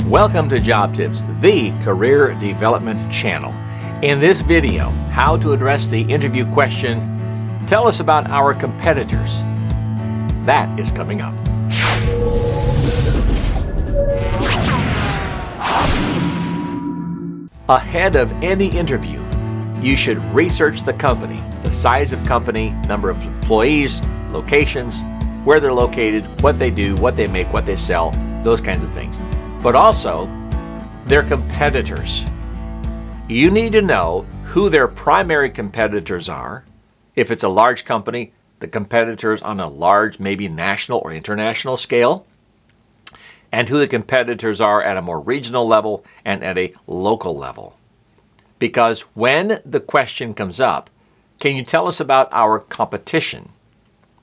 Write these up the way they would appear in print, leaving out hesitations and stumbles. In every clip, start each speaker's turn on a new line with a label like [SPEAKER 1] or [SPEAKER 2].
[SPEAKER 1] Welcome to Job Tips, the career development channel. In this video, how to address the interview question, tell us about our competitors. That is coming up. Ahead of any interview, you should research the company, the size of company, number of employees, locations, where they're located, what they do, what they make, what they sell, those kinds of things. But also their competitors. You need to know who their primary competitors are. If it's a large company, the competitors on a large, maybe national or international scale, and who the competitors are at a more regional level and at a local level. Because when the question comes up, can you tell us about our competition?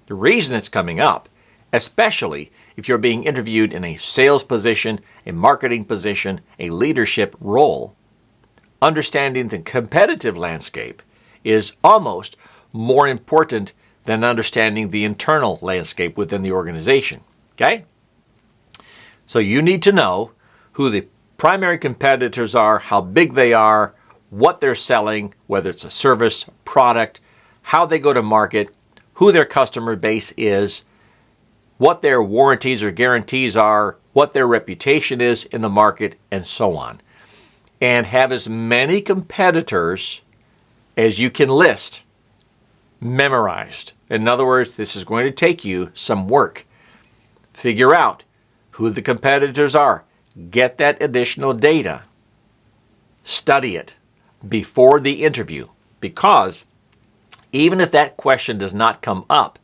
[SPEAKER 1] The reason it's coming up, especially if you're being interviewed in a sales position, a marketing position, a leadership role, understanding the competitive landscape is almost more important than understanding the internal landscape within the organization. Okay? So you need to know who the primary competitors are, how big they are, what they're selling, whether it's a service, product, how they go to market, who their customer base is, what their warranties or guarantees are, what their reputation is in the market, and so on. And have as many competitors as you can list memorized. In other words, this is going to take you some work. Figure out who the competitors are. Get that additional data. Study it before the interview, because even if that question does not come up,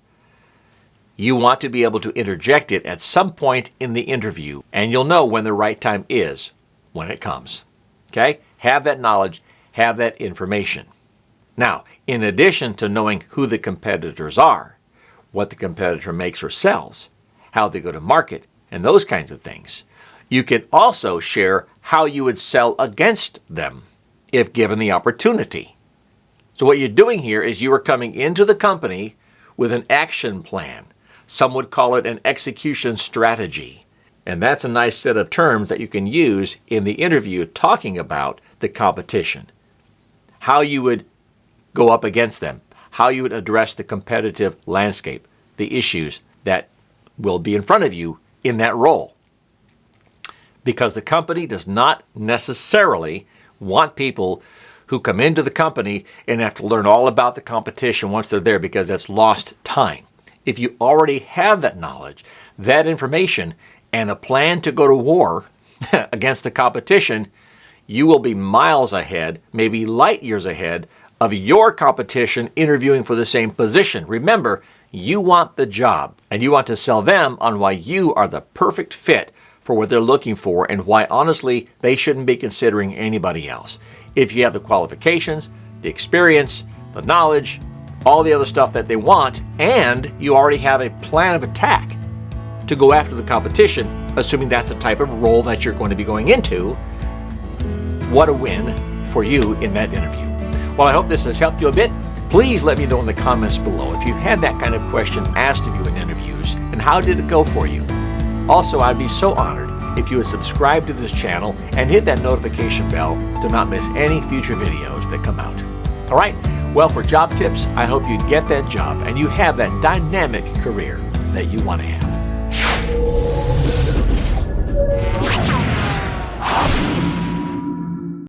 [SPEAKER 1] you want to be able to interject it at some point in the interview, and you'll know when the right time is when it comes. Okay? Have that knowledge, have that information. Now, in addition to knowing who the competitors are, what the competitor makes or sells, how they go to market, and those kinds of things, you can also share how you would sell against them if given the opportunity. So what you're doing here is you are coming into the company with an action plan. Some would call it an execution strategy. And that's a nice set of terms that you can use in the interview talking about the competition. How you would go up against them. How you would address the competitive landscape. The issues that will be in front of you in that role. Because the company does not necessarily want people who come into the company and have to learn all about the competition once they're there, because that's lost time. If you already have that knowledge, that information, and a plan to go to war against the competition, you will be miles ahead, maybe light years ahead, of your competition interviewing for the same position. Remember, you want the job, and you want to sell them on why you are the perfect fit for what they're looking for, and why, honestly, they shouldn't be considering anybody else. If you have the qualifications, the experience, the knowledge, all the other stuff that they want, and you already have a plan of attack to go after the competition, assuming that's the type of role that you're going to be going into, what a win for you in that interview. Well, I hope this has helped you a bit. Please let me know in the comments below if you've had that kind of question asked of you in interviews, and how did it go for you? Also, I'd be so honored if you would subscribe to this channel and hit that notification bell to not miss any future videos that come out. All right? Well, for Job Tips, I hope you get that job and you have that dynamic career that you want to have.